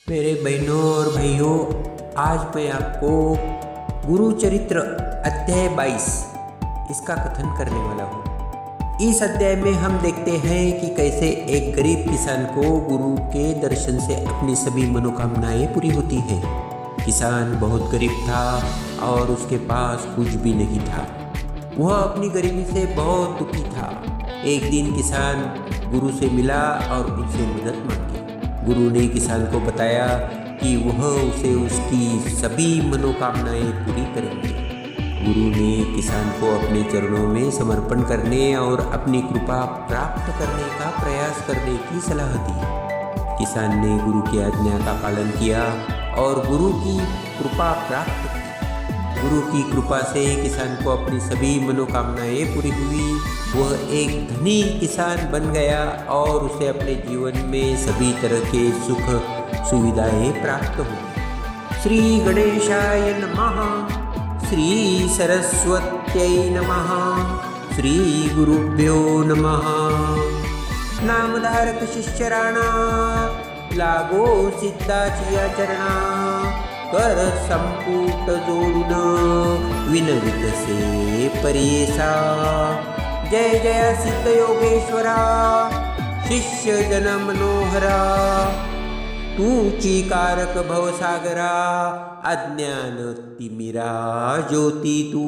मेरे बहनों और भाइयों, आज मैं आपको गुरु चरित्र अध्याय 22 इसका कथन करने वाला हूँ। इस अध्याय में हम देखते हैं कि कैसे एक गरीब किसान को गुरु के दर्शन से अपनी सभी मनोकामनाएं पूरी होती हैं। किसान बहुत गरीब था और उसके पास कुछ भी नहीं था। वह अपनी गरीबी से बहुत दुखी था। एक दिन किसान गुरु से मिला और उनसे मदद मांगी। गुरु ने किसान को बताया कि वह उसे उसकी सभी मनोकामनाएं पूरी करेंगे। गुरु ने किसान को अपने चरणों में समर्पण करने और अपनी कृपा प्राप्त करने का प्रयास करने की सलाह दी। किसान ने गुरु की आज्ञा का पालन किया और गुरु की कृपा प्राप्त की। गुरु की कृपा से किसान को अपनी सभी मनोकामनाएं पूरी हुई। वह एक धनी किसान बन गया और उसे अपने जीवन में सभी तरह के सुख सुविधाएं प्राप्त हुई। श्री गणेशाय नमः। श्री सरस्वत्यै नमः। श्री गुरुभ्यो नमः। नामधारक शिष्य राणा, लागो सिद्धाची आचरणा, कर संपुट जोडून विनवित से परियेसा। जय जय सिद्ध योगेश्वरा, शिष्य जन मनोहरा, तूची कारक भवसागरा, अज्ञान तिमिरा ज्योती तू।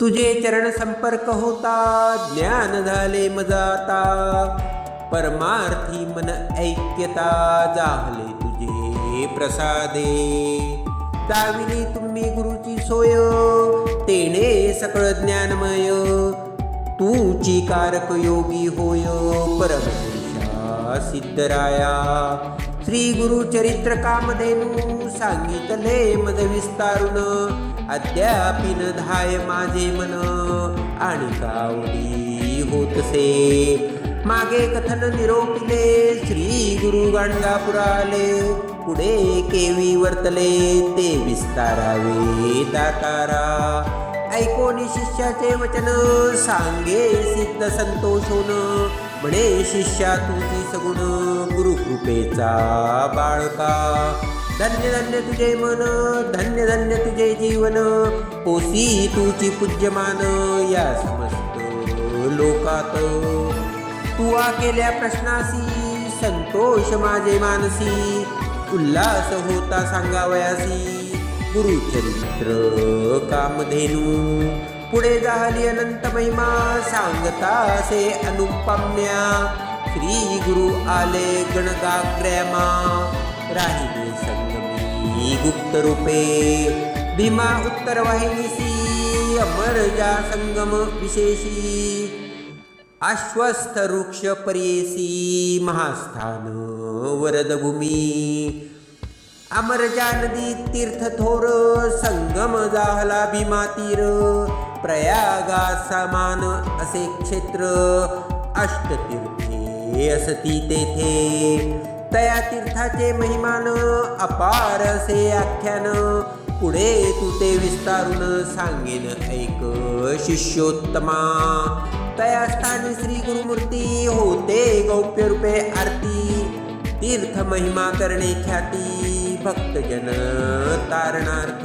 तुझे चरण संपर्क होता, ज्ञान झाले मजाता, परमार्थी मन ऐक्यता, जाहले तुझे प्रसादे। दाविली तुम्ही गुरुची सोय, तेने सकळ ज्ञानमय, तूची कारक योगी होय, परमपुरुषा सिद्धराया। श्री गुरु चरित्र कामधेनू, सांगितले मद विस्तारून, अद्यापिन धाय माझे मन, आणि कावडी होतसे। मागे कथन निरोपिले, श्री गुरु गाणगापुराले, पुढे केवी वर्तले, ते विस्तारावे दातारा। ऐकोनी शिष्याचे वचन, सांगे सिद्ध संतोषोन, म्हणे शिष्या तुझी सगुण, गुरुकृपेचा बाळका। धन्य धन्य तुझे मन, धन्य धन्य तुझे जीवन, होसी तुझी पूज्यमान या समस्त लोकात। तुआ केल्या प्रश्नासी, संतोष माझे मानसी, उल्हास होता सांगावयासी। गुरुचरित्र कामधेनू, पुढे झाली अनंत महिमा, सांगता से अनुपम्या। श्री गुरु आले गणगाग्र्यामा, राहिले संगमी गुप्त रूपे। भीमा उत्तर वाहिनीसी, अमर जा संगम विशेषी। आश्वस्थ वृक्ष परियेसी, महास्थान वरदभूमी। अमरजा नदी तीर्थ थोर, संगम जाहला भीमा तीर। प्रयागा समान असे क्षेत्र, अष्टतीर्थे असती तेथे। तया तीर्थाचे महिमान, अपार असे आख्यान, पुढे तू ते विस्तारून सांगेन ऐक शिष्योत्तमा। तया स्थानी श्री गुरुमूर्ती, होते गौप्य रूपे आरती। तीर्थ महिमा करणे ख्याती, भक्तजन तारणार्थ।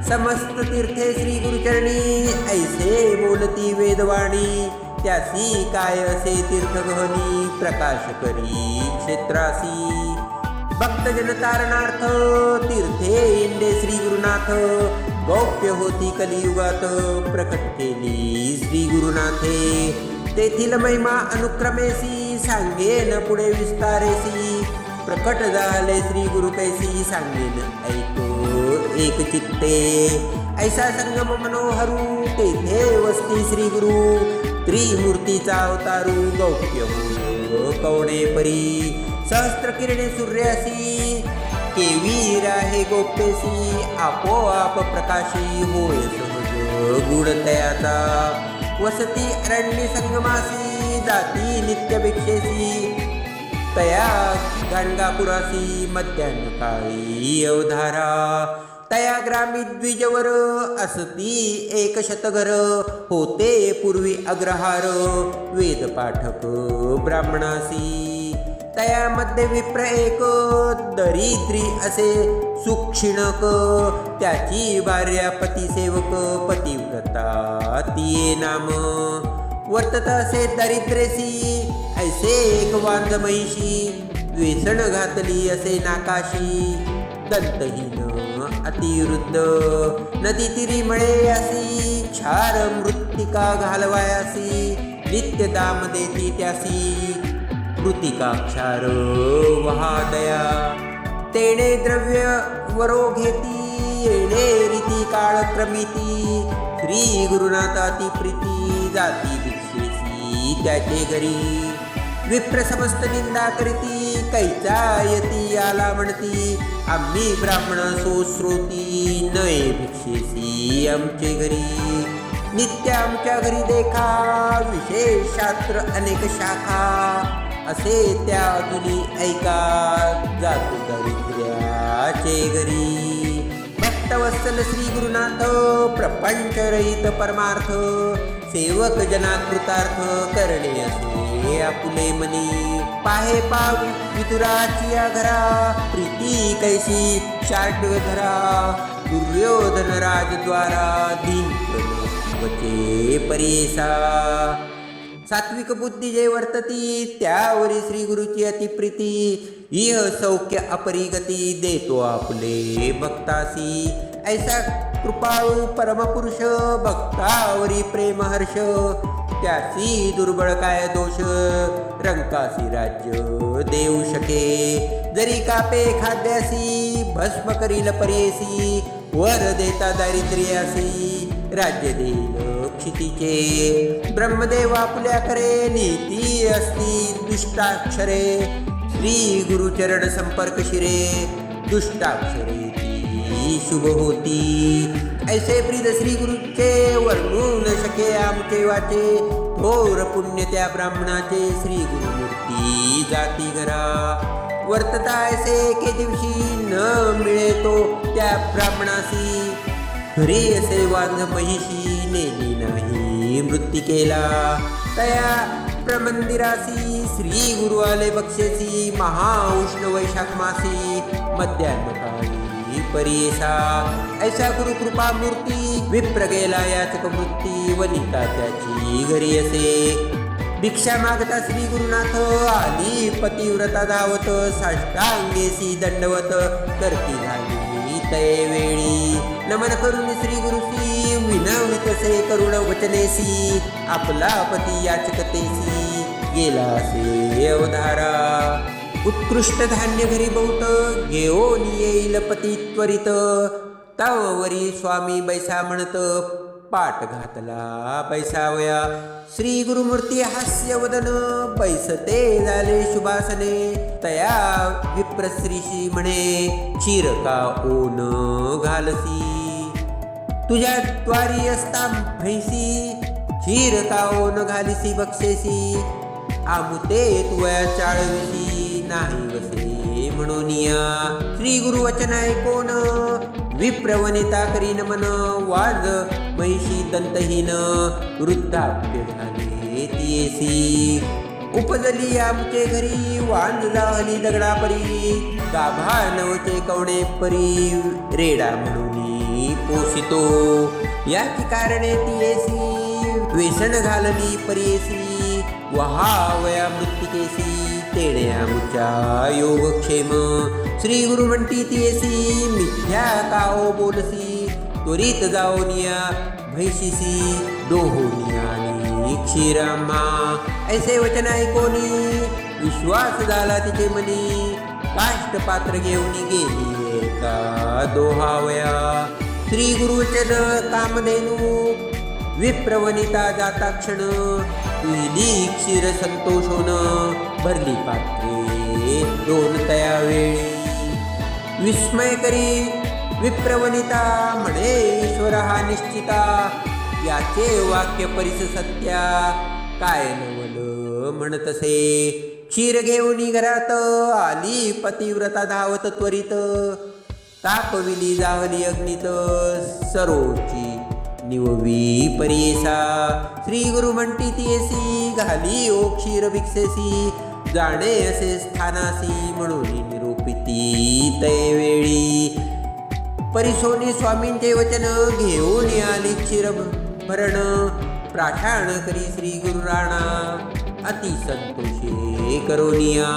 समस्त तीर्थे श्री गुरुचरणी, ऐसे बोलती वेदवाणी। त्यासी काय असे तीर्थ गहनी, प्रकाश करी क्षेत्रासी। भक्तजन तारणार्थ, तीर्थे इंडे श्री गुरुनाथ। गौप्य होती कलियुगात, प्रकट केली श्री गुरुनाथे। तेथील महिमा अनुक्रमेसी, सांगेन पुढे विस्तारेसी। प्रकट झाले श्री गुरु कैसी, सांगेन ऐको एक चित्ते। ऐसा संगम मनोहरू, तेथे वसती श्री गुरु। त्रिमूर्तीचा अवतारू, गौप्य होय कवणे परी। सहस्त्र किरणे सूर्यासी, केवी राहे गोप्यसी। आपोआप प्रकाशी, होय सहज गुण तयाचा। वसती अरण्य संगमासी, जाती नित्य भिक्षेसी। तया गाणगापुरासी, मध्यान्ह काळी अवधारा। तया ग्रामी द्विजवर, असती एक शतघर. होते पूर्वी अग्रहार, वेद पाठक ब्राह्मणासी. तयामध्ये विप्र एक दरिद्री असे सुक्षिणक, त्याची भार्या पतिसेवक पतिव्रता तिये नाम. वर्तत असे दरिद्रेसी ऐसे एक वांज महिषी, व्यसन घातली असे नाकाशी. दंतहीन अतिवृद्ध नदी तिरी मळे असी, क्षार मृत्तिका घालवायासी. नित्य दाम देती त्यासी, मृतिका क्षार वहादया. तेणे द्रव्य वरो घेती, येणे रीती काळ क्रमिती. श्री गुरुनाथ अति प्रीती, जाती भिक्षेसी त्याचे घरी. विप्र समस्त निंदा करीती, कैचा यती आला म्हणती. आम्ही ब्राह्मण सोश्रोती, नये भिक्षेसी आमचे घरी. नित्य आमच्या घरी देखा, विशेष शास्त्र अनेक शाखा. असे त्या अजुनी ऐका, जातो दरिद्र्याचे घरी. भक्तवत्सल श्री गुरुनाथ, प्रपंच रहित परमार्थ. सेवक जना कृतार्थ, करणे असे आपुले मनी. पाहे पाव विदुराची घरा, प्रीती कैसी शाट धरा. दुर्योधन राजद्वारा, दीन वचे परेसा. सात्विक बुद्धी जे वर्तती, त्यावरी श्री गुरुची अतिप्रीती. इह सौख्य अपरिगती, देतो आपले भक्तासी. ऐसा कृपाळू परमपुरुष, भक्तावरी प्रेम हर्ष. त्यासी दुर्बळ काय दोष, रंकासी राज्य देऊ शके. जरी कापे खाद्यासी, भस्म करील परेसी. वर देता दारिद्र्यासी, राज्य देईल क्षितीचे. ब्रह्मदेव आपल्या करे, नीती असती दुष्टाक्षरे. श्री गुरुचरण संपर्क शिरे, दुष्टाक्षरे ती शुभ होती. ऐसे प्रीत श्री गुरुचे, वर्णू न शके आमचे वाचे. थोर पुण्य त्या ब्राह्मणाचे, श्री गुरुमूर्ती जाती घरा. वर्तता ऐसे एके दिवशी, न मिळे तो त्या ब्राह्मणासी. घरी असे वांझ महिषी, नेली नाही मृत्तिकेला. तया प्रमंदिरासी, श्री गुरु आले बक्षेसी. महाउष्ण वैशाख मासी, मध्यान्हकाळी परेसा. ऐसा गुरु कृपा मूर्ती, विप्र गेला याचक वृत्ती. वनिता त्याची घरी असे, भिक्षा मागता श्री गुरुनाथ. आली पतिव्रता धावत, साष्टांगेसी दंडवत. करती झाली तये वेळी, नमन करून श्री गुरुसी. विनवितसे करुण वचनेसी, आपला पती याचकतेसी. गेला असे अवधारा, उत्कृष्ट धान्य घरी बहुत. घेऊन येईल पती त्वरित. तववरी स्वामी बैसा म्हणत, पाठ घातला बैसावया. श्री गुरुमूर्ती हास्यवदन, बैसते झाले शुभासने. तया विप्रश्रीशी म्हणे, क्षीर का ओन घालसी. तुझ्या द्वारी असता म्हैसी, क्षीर का ओन घालिसी बक्षेसी. आमुते तुया चाळविसी, नाही वसे म्हणूनिया. श्री गुरुवचन ऐकोन, विप्रवनिता करी नमन. वाज महिषी दंतहीन, वृद्धाप्य झाले तियेसी. उपजली आमचे घरी, वांजला हली दगडापरी. गाभा नवचे कवणे परी, रेडा म्हणून पोसितो. याची कारणे तियेसी, व्यसन घालली परेसी. वहावया मृत्तिकेसी, तेणे आमच्या योगक्षेम. श्री गुरु म्हणती तियेसी, मिथ्या काओ बोलसी. त्वरित जाओनिया म्हैशीसी, दोहोनिया आणि क्षीराम्हा. ऐसे वचन ऐकोनी, विश्वास झाला तिचे मनी. काष्ट पात्र घेऊन गेली एका दोहावया. श्री गुरुवचन कामधेनू, विप्रवनिता जाता क्षण. तुहिली क्षीर संतोषोन, भरली पात्रे दोन तया वेळी. विस्मय करी विप्रवनिता, म्हणे ईश्वर हा निश्चिता. याचे वाक्य परिस सत्या, काय नवल म्हणतसे. क्षीर घेऊन घरात, आली पतिव्रता धावत त्वरित. तापविली जावली अग्नित, सरोची निववी परेसा. श्री गुरु म्हणती तियेसी, घाली ओ क्षीर भिक्षेसी. जाणे असे स्थानासी म्हणून निरूपिती तैवेळी परिसोनी स्वामींचे वचन घेऊन आली क्षीरभरण प्राठाण करी श्री गुरु राणा अति संतोषे करोनिया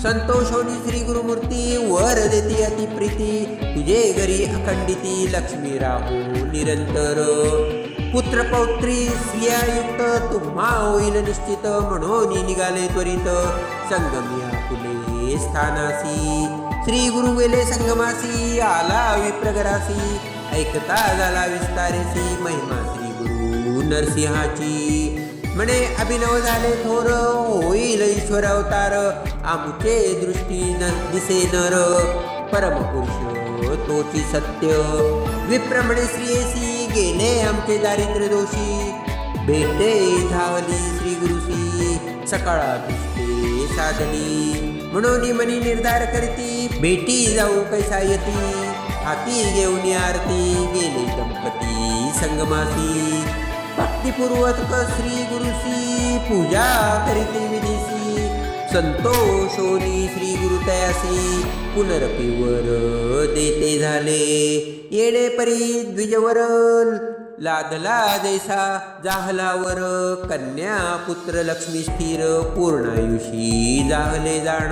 संतोषोनी श्री गुरुमूर्ती वर देती अति प्रीती तुझे घरी अखंडिती लक्ष्मी राहू निरंतर पुत्र पौत्री स्त्रियायुक्त तुम्हा होईल निश्चित म्हणून निघाले त्वरित संगमिया फुले स्थानासी श्री गुरु वेले संगमासी आला विप्रगरासी ऐकता झाला विस्तारेसी महिमा श्री गुरु नरसिंहाची म्हणे अभिनव झाले थोर होईल ईश्वर अवतार आमचे दृष्टी न दिसे नर परमपुरुष तोची सत्य विप्र म्हणे श्रीयसी गेले आमचे दारिद्र्य दोषी भेटे धावली श्री गुरुसी सकाळा दृष्टी साधली म्हणून मनी निर्धार करती भेटी जाऊ कैसा यती हाती घेऊन आरती गेले दंपती संगमासी भक्तिपूर्वक श्री गुरुसी पूजा करीती विधीसी संतोषोनी श्री गुरु तयासी पुनरपीवर देते झाले येणे परी द्विजवर लादला जैसा जाहलावर कन्या पुत्र लक्ष्मी स्थिर पूर्णायुषी जाहले जाण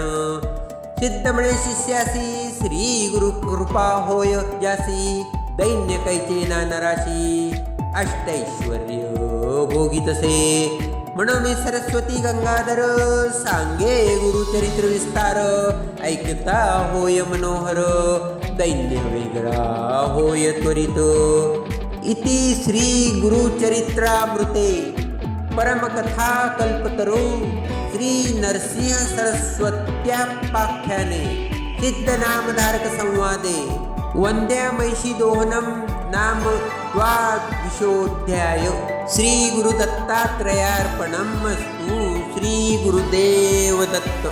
सिद्ध म्हणे शिष्यासी श्री गुरु कृपा होय जासी दैन्य कैचे नानराशी अष्टैश्वर्य भोगितसे म्हणून सरस्वती गंगाधर सांगे गुरुचरित्र विस्तार ऐकता होय मनोहर दैन्य वेगळा होय त्वरित इति श्री गुरुचरित्रामृते परमकथा कल्पतरू श्री नरसिंह सरस्वत्यापाख्याने सिद्धनामधारक संवादे वंद्या महिषी दोहनम नाम द्वादशोऽध्याय श्री गुरुदत्तात्रेयार्पणमस्तु श्री गुरुदेव दत्त।